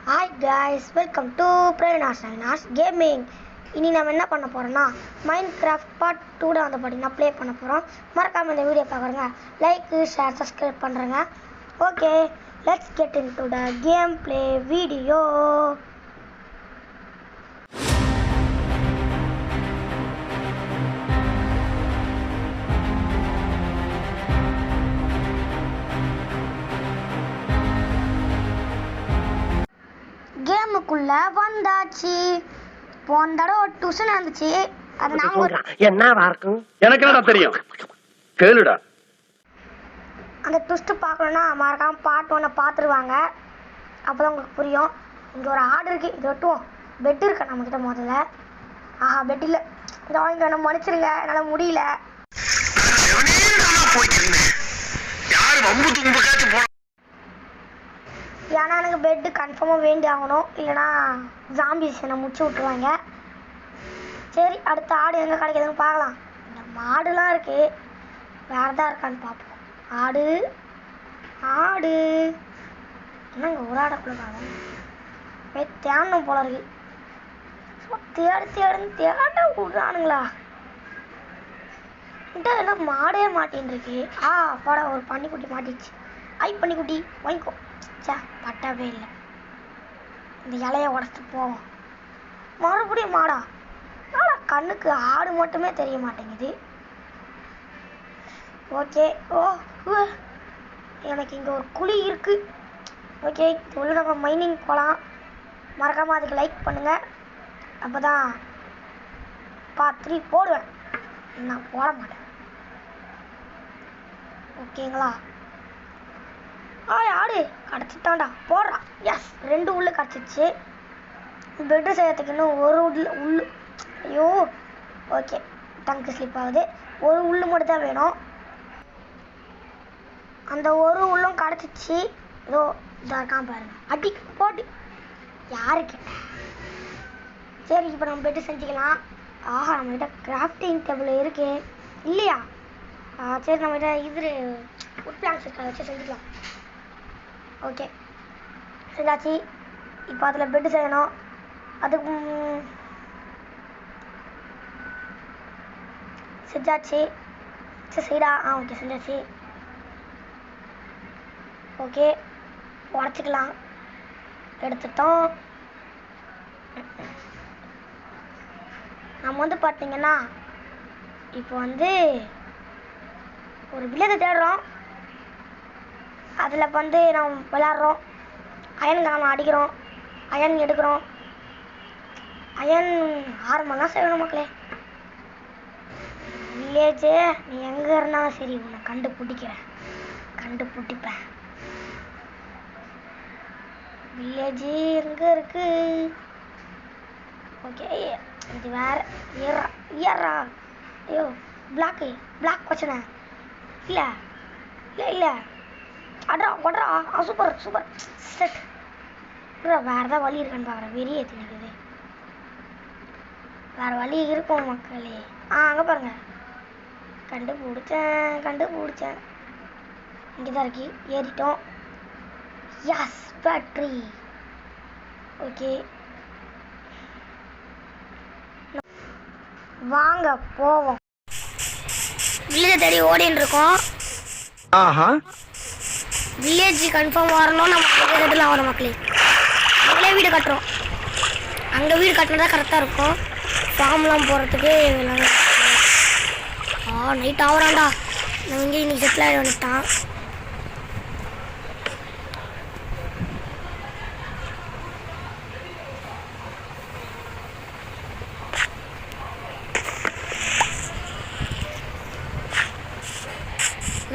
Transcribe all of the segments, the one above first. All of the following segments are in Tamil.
ஹாய் காய்ஸ், வெல்கம் டு பிரேனாஸ் கேமிங். இனி நம்ம என்ன பண்ண போகிறோம்னா மைன்கிராஃப்ட் பார்ட் 2 வந்து பார்த்தீங்கன்னா ப்ளே பண்ண போகிறோம். மறக்காமல் இந்த வீடியோ பார்க்குறேங்க, லைக் ஷேர் சப்ஸ்கிரைப் பண்ணுறேங்க. Okay, let's get into the gameplay video. கேமுக்குள்ள வந்தாச்சு. போன தடவை ஒரு டுஷன் இருந்துச்சு, அது நாம என்னவா இருக்கும் எனக்கு என்ன தெரியும், கேளுடா. அந்த ட்விஸ்ட் பார்க்கணுன்னா மறக்காம பார்ட் 1 பார்த்துருவாங்க, அப்போதான் உங்களுக்கு புரியும். இங்கே ஒரு ஆடு இருக்கு, இது வெட்டுவோம். பெட் இருக்கு நம்மக்கிட்ட முதல்ல. ஆஹா, பெட் இல்லை. இதை வாங்கி நம்ம மன்னிச்சிருங்க, என்னால் முடியல. ஏன்னா எனக்கு பெட்டு கன்ஃபார்மாக வேண்டி ஆகணும், இல்லைனா ஜாம்பிஸ் என்னை முடிச்சு விட்ருவாங்க. சரி, அடுத்த ஆடு எங்கே கிடைக்குதுன்னு பார்க்கலாம். இந்த மாடுலாம் இருக்குது, வேறு எதாவது இருக்கான்னு பார்ப்போம். ஆடு ஆடு என்னங்க ஒரு ஆடக்குள்ள காணும், தேடணும் போல இருக்கு. தேட விடுறானுங்களா? எல்லாம் மாடே மாட்டின்னு இருக்கு. போட ஒரு பன்னிக்குட்டி மாட்டிச்சு. பன்னிக்குட்டி வாங்கிக்கோ. சே, பட்டவே இல்லை. இந்த இலையை உடச்சிட்டு போவோம். மறுபடியும் மாடா? கண்ணுக்கு ஆடு மட்டுமே தெரிய மாட்டேங்குது. ஓகே, எனக்கு இங்கே ஒரு குழி இருக்கு. ஓகே, உள்ள நம்ம மைனிங் போகலாம். மறக்காமல் அதுக்கு லைக் பண்ணுங்கள், அப்போ தான் பார்ட் 3 போடுவேன். நான் போட மாட்டேன், ஓகேங்களா? ஆடு கிடச்சிட்டான்டா, போடுறா. எஸ், 2 உள்ளு கிடச்சிச்சு. பெட்டு செய்யறதுக்கு இன்னும் ஒரு உள்ளு. ஐயோ, ஓகே, டங்கு ஸ்லிப் ஆகுது. ஒரு உள்ளு மட்டும் தான் வேணும். அந்த ஒரு உள்ளும் கிடச்சிச்சு. ஏதோ இதாக இருக்கான் பாருங்க. அடி போட்டு யாருக்கு? சரி, இப்போ நம்ம பெட்டு செஞ்சுக்கலாம். நம்மகிட்ட கிராஃப்டிங் டேபிள் இருக்கு இல்லையா? சரி, நம்மகிட்ட இது உட் பிளாங்க்ஸ் இருக்கா, வச்சு செஞ்சுக்கலாம். ஓகே, செஞ்சாச்சு. இப்போ அதில் பெட்டு செய்யணும். அதுக்கு செஞ்சாச்சு. சரி, செய்டா. ஓகே, செஞ்சாச்சு. ஓகே, உடச்சிக்கலாம். எடுத்துட்டோம். நம்ம வந்து பார்த்தீங்கன்னா இப்போ வந்து ஒரு வில்லேஜை தேடுறோம். அதில் வந்து நம்ம விளாட்றோம். அயன் நம்ம அடிக்கிறோம், அயன் எடுக்கிறோம். அயன் ஆரம்பம்லாம் செய்யணும் மக்களே. வில்லேஜு நீ எங்கே இருந்தாலும் சரி, உன்னை கண்டுபிடிப்பேன். வில்லேஜு எங்கே இருக்கு? ஓகே, இது வேற. ஏறா. ஐயோ, பிளாக் பிரச்சனை இல்லை. அட்ரா கொட்ரா. Super set. வேறு ஏதாவது வழி இருக்கான்னு பார்க்குறேன். வெறியே திணிக்குது. வேறு வழி இருக்கும் மக்களே. அங்கே பாருங்க, கண்டுபிடிச்சேன். இங்கே தான் இருக்கு. ஏறிட்டோம். S, battery. ஓகே, வாங்க போவோம். வில்லேஜை தேடி ஓடின்னு இருக்கோம். வில்லேஜ் கன்ஃபார்ம் வரணும். நம்ம கட்டலாம் ஆகணும் மக்களே. நம்மளே வீடு கட்டுறோம். அங்கே வீடு கட்டினா கரெக்டாக இருக்கும். ஃபார்ம்லாம் போகிறதுக்கு நைட் ஆகுறான்டா. நம்ம இங்கே இன்னைக்கு செட்டில் ஆகிட வந்துட்டான்.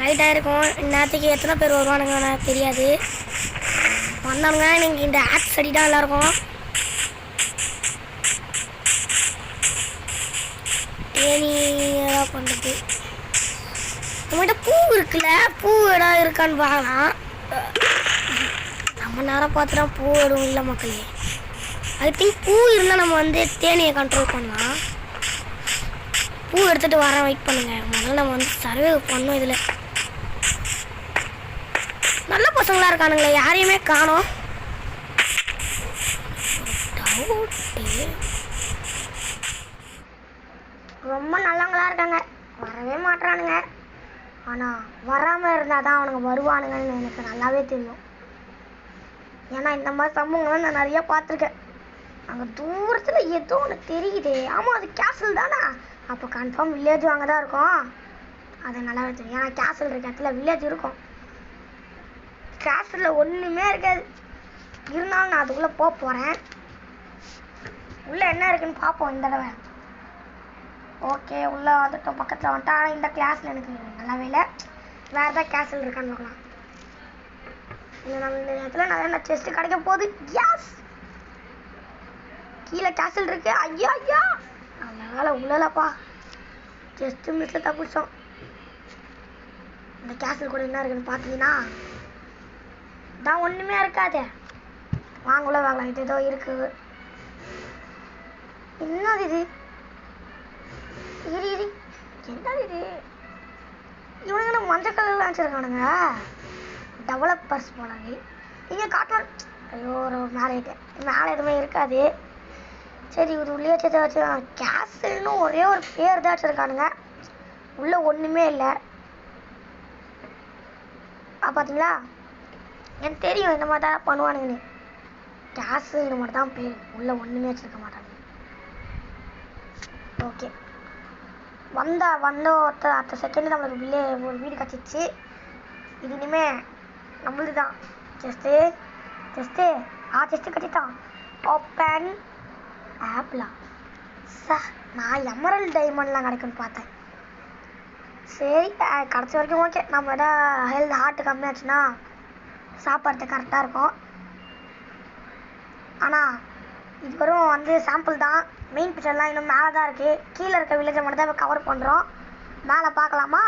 நைட் ஆகிருக்கும். இந்நேரத்துக்கு எத்தனை பேர் வருவானுங்க தெரியாது. வந்தானுங்க நீங்கள் இந்த ஆக்ஸ் அடிதான் எல்லாருக்கும். தேனி ஏதாவது பண்ணுறது. நம்மகிட்ட பூ இருக்குல்ல, பூ இடம் இருக்கான்னு பார்க்கலாம். நம்ம நேரம் பார்த்துட்டா பூ இடம் இல்லை மக்களே. ஐ திங்க் பூ இருந்தால் நம்ம வந்து தேனியை கண்ட்ரோல் பண்ணலாம். பூ எடுத்துகிட்டு வரேன், வெயிட் பண்ணுங்கள். முதல்ல நம்ம வந்து சர்வே பண்ணோம். இதில் நல்ல பசங்களாக இருக்கானுங்களே, யாரையுமே காணோம். ரொம்ப நல்லவங்களா இருக்காங்க, வரவே மாட்டானுங்க. ஆனால் வராமல் இருந்தால் தான் அவனுங்க வருவானுங்கன்னு எனக்கு நல்லாவே தெரியும். ஏன்னா இந்த மாதிரி சம்பவங்கள்லாம் நான் நிறைய பார்த்துருக்கேன். அங்கே தூரத்தில் ஏதோ ஒன்று தெரியுது, ஆமாம் அது கேசல் தானே, அப்போ கன்ஃபார்ம் வில்லேஜ் அங்கே தான் இருக்கும். அது நல்லாவே தெரியும், ஏன்னா கேசல் இருக்க இடத்துல வில்லேஜ் இருக்கும். கேசலில் ஒன்றுமே இருக்காது, இருந்தாலும் நான் அதுக்குள்ளே போக போகிறேன். உள்ளே என்ன இருக்குன்னு பார்ப்போம் இந்த தடவை. ஓகே, உள்ளே வந்துட்டோம், பக்கத்தில் வந்துட்டோம். ஆனால் இந்த கிளாஸில் எனக்கு நல்லாவே இல்லை, வேறு ஏதாவது கேசல் இருக்கான்னு பார்க்கலாம். இல்லை நம்ம இந்த இடத்துல நிறைய செஸ்ட்டு கிடைக்க போகுது. யாஸ், கீழே கேசல் இருக்கு. ஐயா ஐயா, நல்ல வேலை உள்ளலப்பா, செஸ்ட்டு மிஸ்ஸில் தப்பிச்சோம். இந்த கேசல் கூட என்ன இருக்குன்னு பார்த்தீங்கன்னா தான் ஒன்றுமே இருக்காது. வாங்கல வாங்கலாம், இது ஏதோ இருக்கு. என்னது இது? இரு என்னது இது? இவனுங்க மஞ்சள் கலர்லாம் வச்சுருக்கானுங்க, டெவலப்பர்ஸ் போனாங்க. இங்கே காட்டுவார். ஐயோ, மேலே எதுவுமே இருக்காது. சரி, ஒரு உள்ளே வச்சு கேசல்னு ஒரே ஒரு பேர் தான் வச்சுருக்கானுங்க, உள்ளே ஒன்றுமே இல்லை. பார்த்தீங்களா, எனக்கு தெரியும் இந்த மாதிரி தான் பண்ணுவானுங்கன்னு. கேசல்னு மட்டும் தான் பேர், உள்ளே ஒன்றுமே வச்சுருக்க மாட்டாங்க. ஓகே, வந்த அடுத்த செகண்ட் நம்மளுக்கு ஒரு வீடு கட்டிச்சு. இது இனிமே நம்மளுது தான். செஸ்ட்டு கட்டிட்டான். ஓப்பன் ஆப்லா நான் எமரல்ட் டைமண்ட்லாம் கிடைக்குன்னு பார்த்தேன். சரி, கிடச்ச வரைக்கும் ஓகே. நம்ம எதாவது ஹார்ட் கம்மியாச்சுன்னா சாப்பிட்றது கரெக்டாக இருக்கும். ஆனால் இது வரும் வந்து சாம்பிள் தான், மெயின் பிக்சர்லாம் இன்னும் மேலே தான் இருக்குது. கீழே இருக்க வில்லேஜை மட்டும் தான் கவர் பண்ணுறோம். மேலே பார்க்கலாமா?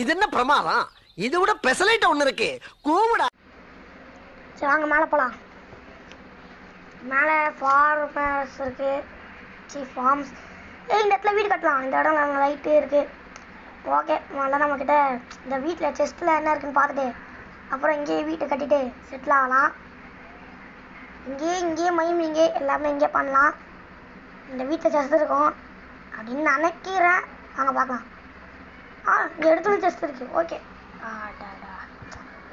இது என்ன பிரமாதம், இது விட ஸ்பெஷலைட் ஒன்று இருக்கு, கூமுடா. சரி, வாங்க மேலே போகலாம். மேலே ஃபார்மர்ஸ் இருக்குது, ஃபார்ம்ஸ். இந்த இடத்துல வீடு கட்டலாம். இந்த இடம் நாங்கள் லைட்டு இருக்குது. ஓகே, முதல்ல நம்மக்கிட்ட இந்த வீட்டில் செஸ்ட்டில் என்ன இருக்குன்னு பார்த்துட்டு அப்புறம் இங்கேயே வீட்டை கட்டிட்டு செட்டில் ஆகலாம். இங்கேயே மைனிங்கே எல்லாமே இங்கே பண்ணலாம். இந்த வீட்டில் செஸ்ட் இருக்கும் அப்படின்னு நினைக்கிறேன். வாங்க பார்க்கலாம். இங்கே எடுத்துன்னு செஸ்ட் இருக்குது. ஓகே,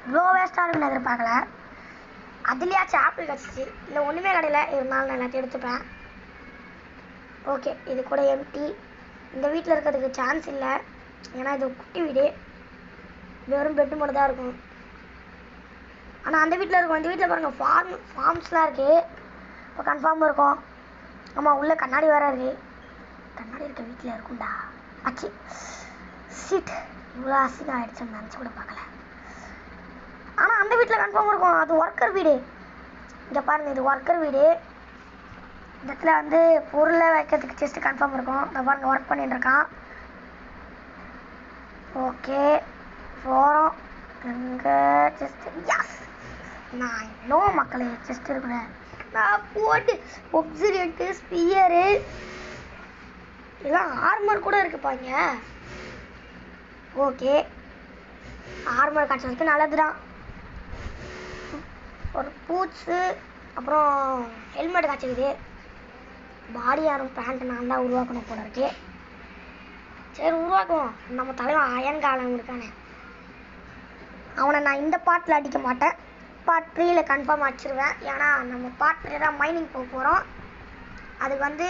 இவ்வளோ வேஸ்ட்டாக இருக்குன்னு எதிர்பார்க்கல. அதுலேயாச்சும் ஆப்பிள் கிடச்சிச்சு, இல்லை ஒன்றுமே கிடையில, இருந்தாலும் நான் எல்லாத்தையும் எடுத்துப்பேன். ஓகே, இது கூட எம்டி. இந்த வீட்டில் இருக்கிறதுக்கு சான்ஸ் இல்லை, ஏன்னா இது குட்டி வீடு, வெறும் பெட்டு மட்டும் தான் இருக்கும். ஆனால் அந்த வீட்டில் இருக்கும். இந்த வீட்டில் பாருங்கள் ஃபார்ம்ஸ்லாம் இருக்குது, இப்போ கன்ஃபார்ம் இருக்கும். ஆமாம், உள்ளே கண்ணாடி வேறு இருக்குது. கண்ணாடி இருக்க வீட்டில் இருக்கும்டா. ஆச்சு சீட், இவ்வளோ அசிங்கம் ஆகிடுச்சுன்னு நினச்சி கூட பார்க்கல. ஆனால் அந்த வீட்டில் கன்ஃபார்ம் இருக்கும், அது ஒர்க்கர் வீடு. இங்கே பாருங்கள், இது ஒர்க்கர் வீடு. இந்த இடத்துல வந்து பொருளை வைக்கிறதுக்கு செஸ்ட்டு கன்ஃபார்ம் இருக்கும். இந்த பாருங்கள், ஒர்க் பண்ணிட்டு இருக்கான். ஓகே, போகிறோம். எங்கே செஸ்ட்டு? யாஸ், நான் இன்னும் மக்களே செஸ்ட் இருக்கிறேன். நான் போட்டு ஒப்சரியன்ட்டு ஸ்பியரு இதெல்லாம் ஆர்மர் கூட இருக்குப்பாங்க. ஓகே, ஆர்மர் கிடச்சதுக்கு நல்லது தான். ஒரு பூட்ஸு, அப்புறம் ஹெல்மெட் கிடச்சிக்குது. பாடி ஆர்மர் பேண்ட்டு நான் தான் உருவாக்கணும் போல இருக்கு. சரி, உருவாக்குவோம். நம்ம தலைவன் அயன்காலம் இருக்கானே, அவனை நான் இந்த பாட்டில் அடிக்க மாட்டேன், பார்ட் 3ல கன்ஃபார்ம் அடிச்சிருவேன். ஏன்னா நம்ம பார்ட் 3 தான் மைனிங் போக போகிறோம். அதுக்கு வந்து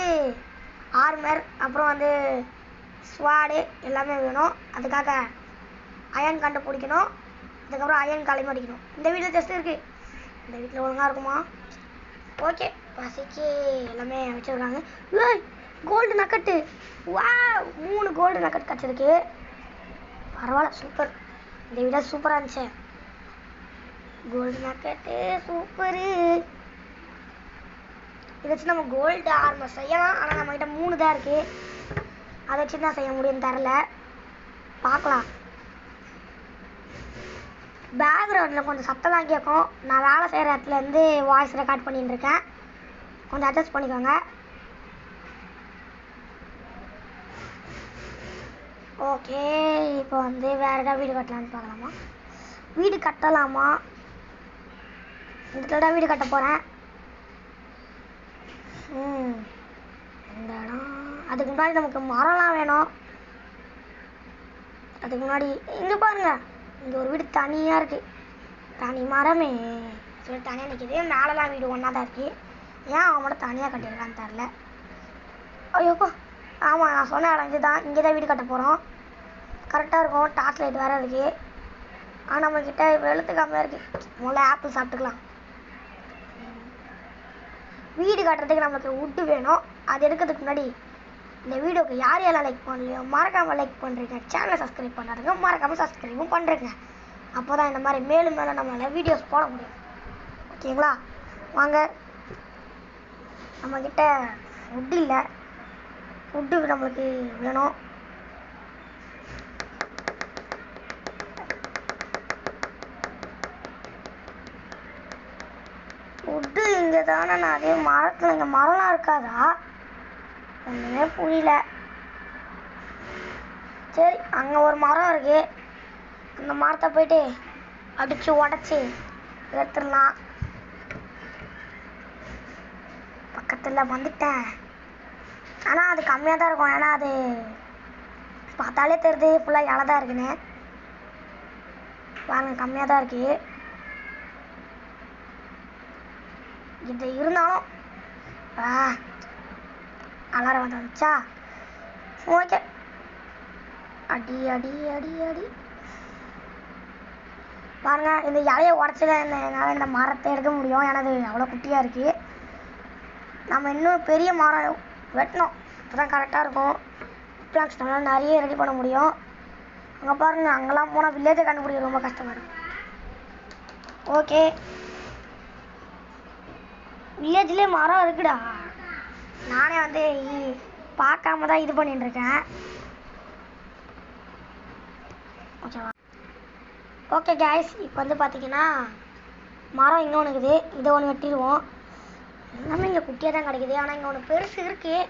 ஆர்மர், அப்புறம் வந்து ஸ்வாடு எல்லாமே வேணும். அதுக்காக அயன் கண்டுபிடிக்கணும். அதுக்கப்புறம் அயன் காலையும் அடிக்கணும். இந்த வீட்டில் ஜஸ்ட் இருக்குது. இந்த வீட்டில் ஒழுங்காக இருக்குமா? ஓகே, பசிக்கு எல்லாமே வச்சுருக்காங்க. கோல்டு நக்கட்டு, வா 3 கோல்டு நக்கட் கிடச்சிருக்கு. பரவாயில்ல, சூப்பர். இந்த வீட சூப்பராக இருந்துச்சு. Gold nugget super. இதை வச்சு நம்ம கோல்டு ஆர்மர் செய்யலாம். ஆனால் நம்மகிட்ட 3 தான் இருக்குது, அதை வச்சு தான் செய்ய முடியும்னு தரல. பார்க்கலாம். பேக்ரவுண்டில் கொஞ்சம் சத்தம்லாம் கேட்கும். நான் வேலை செய்கிற இடத்துலேருந்து வாய்ஸ் ரெக்கார்ட் பண்ணிட்டு இருக்கேன், கொஞ்சம் அட்ஜஸ்ட் பண்ணிக்கோங்க. ஓகே, இப்போ வந்து வேறு ஏதாவது வீடு கட்டலான்னு பார்க்கலாமா? வீடு கட்டலாமா? இந்த வீடு கட்ட போகிறேன். இந்த இடம் அதுக்கு முன்னாடி நமக்கு மரம்லாம் வேணும். அதுக்கு முன்னாடி இங்கே பாருங்க, இங்கே ஒரு வீடு தனியாக இருக்குது. தனி மரமே சொல்லி தனியாக நிற்கிது. மேலெலாம் வீடு ஒன்றா தான் இருக்குது. ஏன் அவன் மட்டும் தனியாக கட்டியிருக்கான்னு தெரில. ஐயோப்பா, ஆமாம் நான் சொன்ன இடம் இது தான். இங்கே தான் வீடு கட்ட போகிறோம். கரெக்டாக இருக்கும். டார்ச் லைட் வேறு இருக்குது. ஆனால் நம்மக்கிட்ட வெளுத்து கம்மியாக இருக்குது. முதல்ல ஆப்பிள் சாப்பிட்டுக்கலாம். வீடு கட்டுறதுக்கு நம்மளுக்கு வுட்டு வேணும். அது எடுக்கிறதுக்கு முன்னாடி இந்த வீடியோக்கு யார் யாரெல்லாம் லைக் பண்ணலையோ மறக்காமல் லைக் பண்ணுறீங்க. சேனலை சப்ஸ்கிரைப் பண்ணாதுங்க, மறக்காமல் சப்ஸ்கிரைபும் பண்ணுறேங்க. அப்போ தான் இந்த மாதிரி மேலும் மேலும் நம்மளால் வீடியோஸ் போட முடியும். ஓகேங்களா? வாங்க. நம்மக்கிட்ட வுட்டு இல்லை. வுட்டு நம்மளுக்கு வேணும். வுட்டு இங்கே தானே. நான் அதே மரத்தில் இங்கே மரம்லாம் இருக்காதா? ஒன்றுமே புரியல. சரி, அங்கே ஒரு மரம் இருக்கு. அந்த மரத்தை போயிட்டு அடித்து உடச்சி எடுத்துடலாம். பக்கத்தில் வந்துட்டேன். ஆனால் அது கம்மியாக தான் இருக்கும். ஏன்னா அது பார்த்தாலே தெரியுது ஃபுல்லாக இலை தான் இருக்குன்னு. பாருங்க, கம்மியாக தான் இருக்குது. இது இருந்தாலும் அலாரம் வந்துச்சா? ஓகே. அடி அடி அடி அடி. பாருங்க, இந்த இலையை உடச்சத என்னால் இந்த மரத்தை எடுக்க முடியும். ஏன்னா அது அவ்வளோ குட்டியாக இருக்குது. நம்ம இன்னும் பெரிய மரம் வெட்டணும். அப்போ தான் கரெக்டாக இருக்கும். பிளான்ஸ் நம்மளால் நிறைய ரெடி பண்ண முடியும். அங்கே பாருங்கள், அங்கெல்லாம் போனால் வில்லேஜை கண்டுபிடிக்க ரொம்ப கஷ்டப்படும். ஓகே, வில்லேஜ்லேயே மரம் இருக்குடா. நானே வந்து பார்க்காம தான் இது பண்ணிட்டு இருக்கேன். ஓகேவா? ஓகே கைஸ், இப்போ வந்து பார்த்தீங்கன்னா மரம் இன்னொன்று இருக்குது. இதை ஒன்று வெட்டிடுவோம். எல்லாமே இங்கே குட்டியாக தான் கிடைக்குது. ஆனால் இங்கே ஒன்று பெருசு இருக்குது.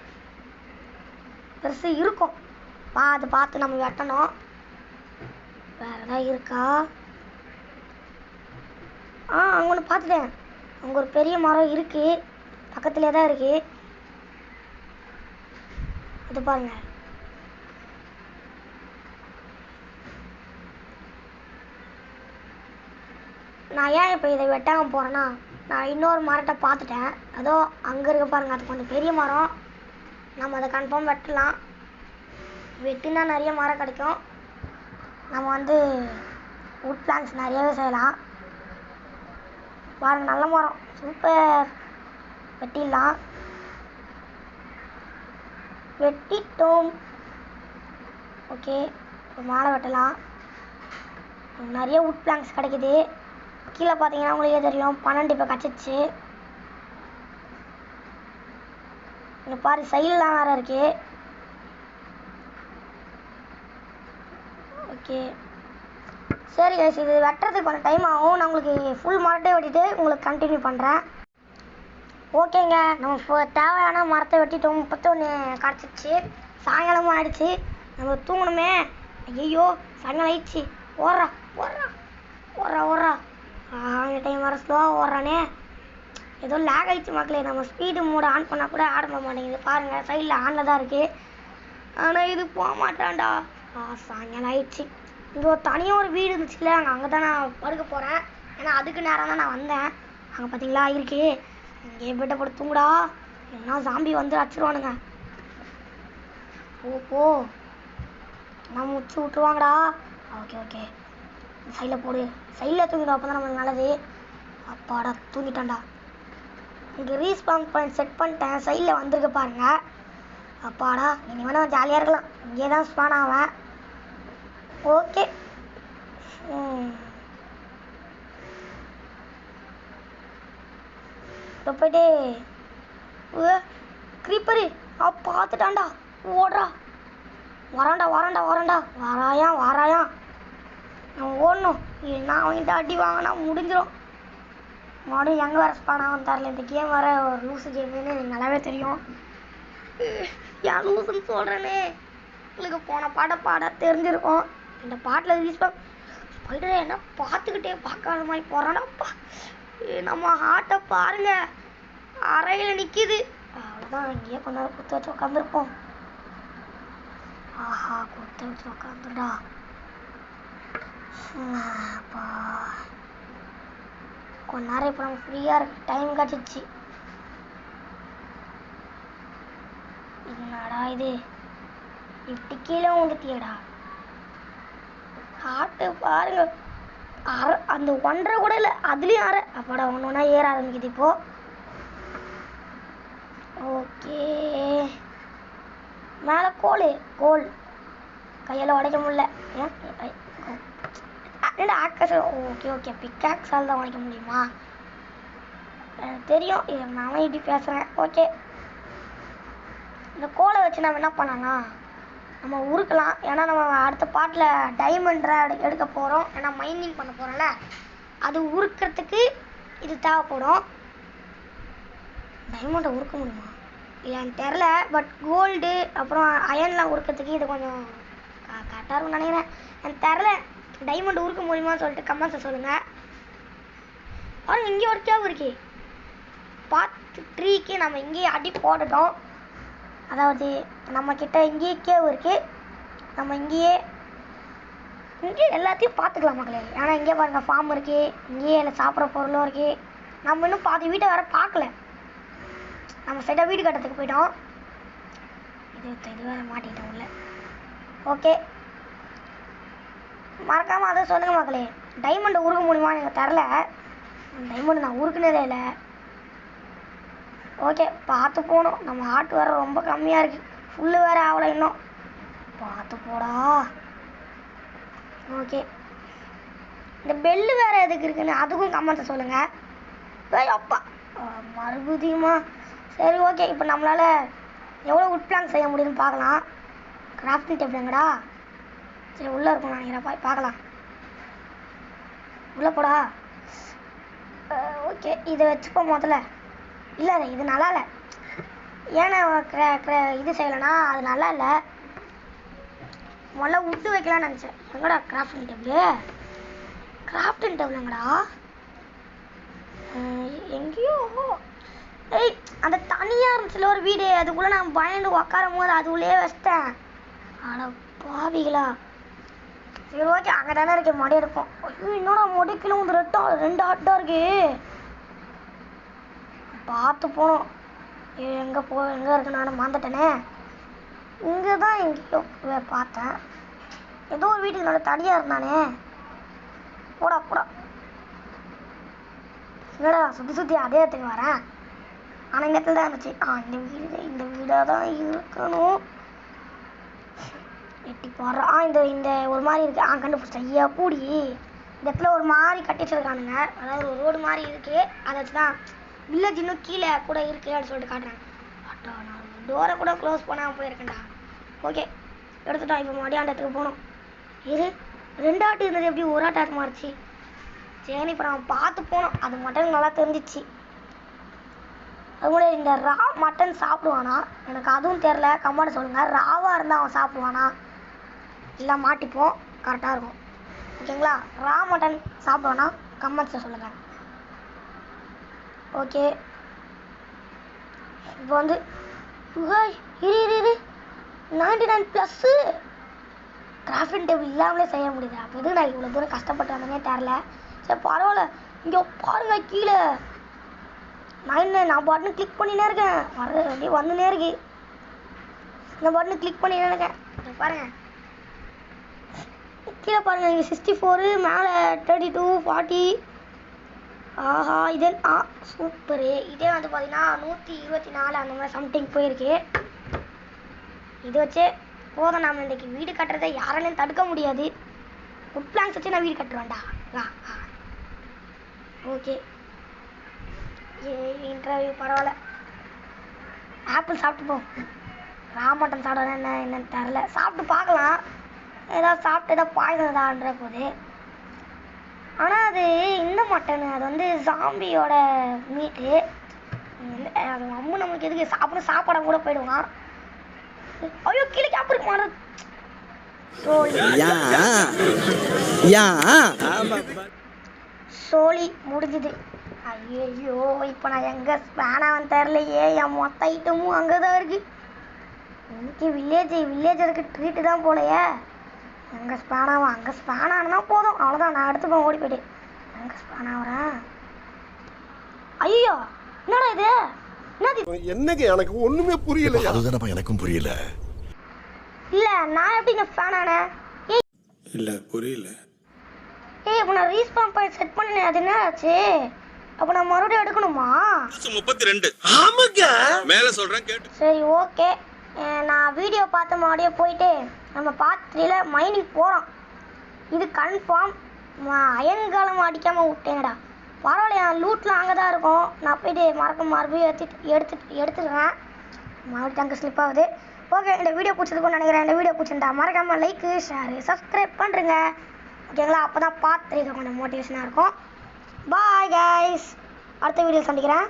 பெருசு இருக்கும். அதை பார்த்து நம்ம வெட்டணும். வேறு ஏதாவது இருக்கா? அங்கே ஒன்று பார்த்துட்டேன். அங்கே ஒரு பெரிய மரம் இருக்குது. பக்கத்துலேயே தான் இருக்குது. அது பாருங்க. நான் ஏன் இப்போ இதை வெட்டாமல் போகிறேன்னா, நான் இன்னொரு மரத்தை பார்த்துட்டேன். அதோ அங்கே இருக்க பாருங்க, அது கொஞ்சம் பெரிய மரம். நம்ம அதை கன்ஃபார்ம் வெட்டலாம். வெட்டினா நிறைய மரம் கிடைக்கும். நம்ம வந்து வுட் பிளான்ஸ் நிறையவே செய்யலாம். பாருங்க, நல்ல மரம், சூப்பர். வெட்டிடலாம். வெட்டிட்டோம். ஓகே, இப்போ மேலே வெட்டலாம். நிறைய வுட் பிளாங்க்ஸ் கிடைக்குது. கீழே பார்த்தீங்கன்னா உங்களுக்கே தெரியும் 12 இப்போ கிடச்சிச்சு. இங்கே பாரு, சைடெலாம் வேறு இருக்கு. ஓகே சரி கைஸ், இது வெட்டுறதுக்கு கொஞ்சம் டைம் ஆகும். நான் உங்களுக்கு ஃபுல் மரத்தை வெட்டிட்டு உங்களுக்கு கண்டினியூ பண்ணுறேன். ஓகேங்க, நம்ம இப்போ தேவையான மரத்தை வெட்டிட்டோம். 31 கிடச்சிச்சு. சாயங்காலமும் ஆயிடுச்சு. நம்ம தூங்கணுமே. ஐயோ, சாயங்காலம் ஆயிடுச்சு. ஓடுறா ஓடுறா ஓடுறா ஓடுறா. இந்த டைம் வர ஸ்லோவாக ஓடுறானே. ஏதோ லேக் ஆகிடுச்சு மக்களே. நம்ம ஸ்பீடு மோடு ஆன் பண்ணால் கூட ஆட மாட்டேங்குது. பாருங்கள், சைடில் ஆனில் தான் இருக்குது. ஆனால் இது போக மாட்டான்டா. சாயங்காலம் ஆயிடுச்சு. இங்கே ஒரு தனியாக ஒரு வீடு இருந்துச்சுல, அங்கே தான் நான் படுக்க போகிறேன். ஏன்னா அதுக்கு நேரம் தான் நான் வந்தேன். அங்கே பார்த்தீங்களா இருக்கு. இங்கே பெட்டை போட்டு தூங்குடா, இல்லைன்னா ஜாம்பி வந்து அடிச்சிருவானுங்க. போ நான் முடிச்சு விட்டுருவாங்கடா. ஓகே ஓகே, சைடில் போடு. சைடில் தூங்கிடும், அப்போ தான் நம்மளுக்கு நல்லது. அப்பாடா, தூங்கிட்டான்டா. இங்கே ரீஸ்பான் பாயிண்ட் செட் பண்ணிட்டேன். சைடில் வந்திருக்க பாருங்க. அப்பாடா, இனி வேணால் ஜாலியாக இருக்கலாம். இங்கே தான் ஸ்பான் ஆவேன். ஓகே, இப்போ போயிட்டு க்ரீப்பரு பார்த்துட்டான்டா. ஓடுறா, வரான்டா வரான்டா வரான்டா. வாராயா நான் ஓடணும். இல்லைன்னா அவன்கிட்ட அடி வாங்கினா முடிஞ்சிடும். மறுபடியும் எங்கே வேறு ஸ்பான் ஆகும் தரல. இந்த கேம் வர ஒரு லூஸு கேம்னு எனக்கு நல்லாவே தெரியும். ஏன் லூஸுன்னு சொல்கிறேனே, உங்களுக்கு போன பாட தெரிஞ்சிருக்கும். இந்த பாட்டில் ஸ்பைடரை என்ன பார்த்துக்கிட்டே பார்க்காத மாதிரி போகிறானப்பா. நம்ம ஹார்ட்டை பாருங்க, அறையில் நிற்கிது. அவ்வளோதான், இங்கேயே கொஞ்ச நேரம் குத்த வச்சு உட்காந்துருப்போம். ஆஹா, குத்த வச்சு உட்காந்துடா. அப்பா கொஞ்ச நேரம் இப்போ நம்ம ஃப்ரீயாக இருக்கு, டைம் கிடச்சிச்சு. என்னடா இது இப்படி கீழே வந்துட்டியடா. ஹார்ட்டு பாருங்க, அந்த 1.5 கூட இல்லை, அதுலேயும் அரை. அப்பாடா, ஒன்று ஒன்றா ஏற ஆரம்பிக்குது இப்போ. ஓகே, மேலே கோல் கையால் உடைக்க முடியல. ஏன் ஆக்டர்? ஓகே, பிக்காக்ஸால் தான் உடைக்க முடியுமா? தெரியும், இது நான் இப்படி பேசுகிறேன். ஓகே, இந்த கோலை வச்சு நம்ம என்ன பண்ணலாம், நம்ம உருக்கலாம். ஏன்னா நம்ம அடுத்த பாட்டில் டைமண்டை எடுக்க போகிறோம். ஏன்னா மைனிங் பண்ண போகிறோம்ல, அது உருக்கிறதுக்கு இது தேவைப்படும். டைமண்டை உருக்க முடியுமா இல்லைன்னு தெரில, பட் கோல்டு அப்புறம் அயன்லாம் உருக்கிறதுக்கு இது கொஞ்சம் கரெக்டாக இருக்கும்னு நினைக்கிறேன். எனக்கு தெரில, டைமண்ட் உருக்க முடியுமான்னு சொல்லிட்டு கமெண்ட்ஸை சொல்லுங்கள். பாருங்க, இங்கே ஒரு கேவ் இருக்கு. பார்ட் 3க்கு நம்ம இங்கேயே அடி போட்டுட்டோம். அதாவது நம்மக்கிட்ட இங்கேயே கேவ் இருக்குது, நம்ம இங்கேயே எல்லாத்தையும் பார்த்துக்கலாம் மக்களே. ஏன்னா இங்கே பாருங்கள், ஃபார்ம் இருக்குது, இங்கேயே இல்லை சாப்பிட்ற பொருளும் இருக்குது. நம்ம இன்னும் பாதி வீட்டை வேறு பார்க்கல, நம்ம சைடாக வீடு கட்டுறதுக்கு போயிட்டோம். இது வேறு மாட்டிக்கிட்டோம் உள்ள. ஓகே, மறக்காமல் அதை சொல்லுங்கள் மக்களே, டைமண்டை உருக்க முடியுமான்னு எனக்கு தெரில. டைமண்ட் நான் உருக்குனதே இல்லை. ஓகே, பார்த்து போகணும். நம்ம ஆட்டு வேறு ரொம்ப கம்மியாக இருக்குது, ஃபுல்லு வேறு ஆகலை இன்னும். பார்த்து போடா. ஓகே, இந்த பெல்லு வேறு எதுக்கு இருக்குன்னு அதுக்கும் கமெண்ட்ஸை சொல்லுங்கள். அப்பா மறுபடியுமா? சரி, ஓகே, இப்போ நம்மளால் எவ்வளோ உட் பிளான் செய்ய முடியுதுன்னு பார்க்கலாம். கிராஃப்டிங் டேபிள் எங்கடா? சரி, உள்ளே இருக்கும் நினைக்கிறேன், பார்க்கலாம். உள்ளே போடா. ஓகே, இதை வச்சுப்போம் முதல்ல. இல்லை, இது நல்லா இல்லை. ஏன்னா இது செய்யலைன்னா அது நல்லா இல்லை. முதல்ல விட்டு வைக்கலாம்னு நினச்சேன். எங்கடா கிராஃப்டிங் டேபிள் எங்கடா? எங்கேயோ அந்த தனியாக இருந்துச்சுல ஒரு வீடு, அதுக்குள்ளே நான் பயந்து உக்காரும் போது அதுக்குள்ளேயே வச்சிட்டேன். ஆனால் பாவிகளா. சரி, ஓகே, அங்கே தானே இருக்கு, மடி எடுப்போம். ஐயோ, என்னோட மொடிக்கிலும் வந்து 2 ஆட்டாக இருக்கு. பார்த்து போகணும். எங்கே இருக்கு, நானும் மாந்துட்டேனே. இங்கே தான் எங்கேயோ பார்த்தேன், ஏதோ ஒரு வீட்டுக்கு நல்லா தனியாக இருந்தானே. போடா. என்னடா சுற்றி அதே இடத்துக்கு வரேன். ஆனால் இந்த இடத்துல தான் இருந்துச்சு. இந்த வீடாக தான் இருக்கணும். எட்டி போடுறான். இந்த ஒரு மாதிரி இருக்கு. கண்டுபிடிச்சேன். ஐயா பூடி, இந்த இடத்துல ஒரு மாதிரி கட்டி வச்சிருக்கானுங்க. அதாவது ஒரு ரோடு மாதிரி இருக்கு, அதை வச்சு தான் வில்லேஜ் இன்னும் கீழே கூட இருக்கு அப்படின்னு சொல்லிட்டு காட்டுறாங்க. நான் டோரை கூட க்ளோஸ் பண்ணாமல் போயிருக்கேன்டா. ஓகே, எடுத்துட்டோம். இப்போ மறுபடியும் இடத்துக்கு போகணும். 2 ஆட்டு இருந்தது, எப்படி ஒரு ஆட்டாக மாறிச்சு? சரி, இப்போ நம்ம பார்த்து போனோம். அது மட்டன் நல்லா தெரிஞ்சிச்சு. அதுபோல இந்த ரா மட்டன் சாப்பிடுவானா எனக்கு அதுவும் தெரில. கமெண்ட் சொல்லுங்கள், ராவாக இருந்தால் அவன் சாப்பிடுவானா இல்லை மாட்டிப்போம், கரெக்டாக இருக்கும். ஓகேங்களா? ரா மட்டன் சாப்பிடுவானா கமெண்ட்ஸில் சொல்லுங்கள். ஓகே, இப்போ வந்து இரு 99+ கிராஃப்டிங் டேபிள் இல்லாமலே செய்ய முடியுது. அப்போ எதுக்கு நான் இவ்வளோ தூரம் கஷ்டப்பட்டு வந்தேனே தெரில. சரி, பரவாயில்ல. இங்கே பாருங்க, கீழே நான் பட்டனு கிளிக் பண்ணினே இருக்கேன். அப்படியே வந்துனே இருக்கு. இந்த பட்டனு கிளிக் பண்ணினே இருக்கேன். பாருங்க, கீழே பாருங்க, இங்கே 64, மேலே 32, 40. ஆஹா, இதே சூப்பரு. இதே வந்து பார்த்தீங்கன்னா 124 அந்த மாதிரி சம்திங் போயிருக்கு. இது வச்சு போதும், நம்ம இன்றைக்கி வீடு கட்டுறதை யாராலையும் தடுக்க முடியாது. உட் பிளான்ஸ் வச்சு நான் வீடு கட்டுருவேன்டா. ஓகே, இன்டர்வியூ பரவாயில்ல. ஆப்பிள் சாப்பிட்டுப்போம். ரா மட்டன் சாப்பிட என்னன்னு தெரில, சாப்பிட்டு பார்க்கலாம். ஏதாவது சாப்பிட்டு ஏதாவது பாய்சன்தான்ற போது. ஆனால் அது இந்த மட்டன், அது வந்து ஜாம்பியோட மீட்டு. அது அம்மு நம்மளுக்கு எதுக்கு சாப்பாட கூட போயிடுவான். ஐயோ, கீழே கேப் இருக்கு மாடு. சோழி முடிஞ்சுது. ஐயோ இப்போ நான் எங்கே ஸ்பேனாவன் தெரிலையே. என் மொத்த ஐட்டமும் அங்கே தான் இருக்கு. இன்னைக்கு வில்லேஜருக்கு ட்ரீட்டு தான் போலையே. எங்கே ஸ்பேனாவா? அங்கே ஸ்பேனானா போதும், அவ்வளோதான். நான் எடுத்துப்பேன், ஓடி போயிட்டு. எங்கே ஸ்பேனாகிறேன்? ஐயோ என்னடா இது? என்னங்க எனக்கு ஒண்ணுமே புரியல. அதுதானப்பா எனக்கும் புரியல. இல்லை நான் எப்படிங்க ஃபேன் ஆனேன்? இல்ல புரியல. இப்போ நான் ரீஸ்பான் பாயிண்ட் செட் பண்ணினேன், அது என்ன ஆச்சு? அப்போ நான் மறுபடியும் எடுக்கணுமா? 32. ஆமாங்க, மேல சொல்றேன் கேட்டு. சரி ஓகே, நான் வீடியோ பார்த்த மாதிரியே போயிட்டு நம்ம பார்ட் 3ல மைனிங் போகிறோம். இது கன்ஃபார்ம். அயன்காலம் அடிக்காமல் விட்டேனடா. பரவாயில்ல, என் லூட்லாம் அங்கே தான் இருக்கும். நான் போயிட்டு மறுபடியும் எடுத்துடுறேன். மறுபடியும் அங்கே ஸ்லிப் ஆகுது. ஓகே, இந்த வீடியோ பிடிச்சதுக்குன்னு நினைக்கிறேன். இந்த வீடியோ பிடிச்சிருந்தா மறக்காமல் லைக்கு ஷேரு சப்ஸ்கிரைப் பண்ணுறேங்க. ஓகேங்களா? அப்போ தான் பார்ட் 3 கொஞ்சம் மோட்டிவேஷனாக இருக்கும். பாய் கைஸ், அடுத்த வீடியோ சந்திக்கிறேன்.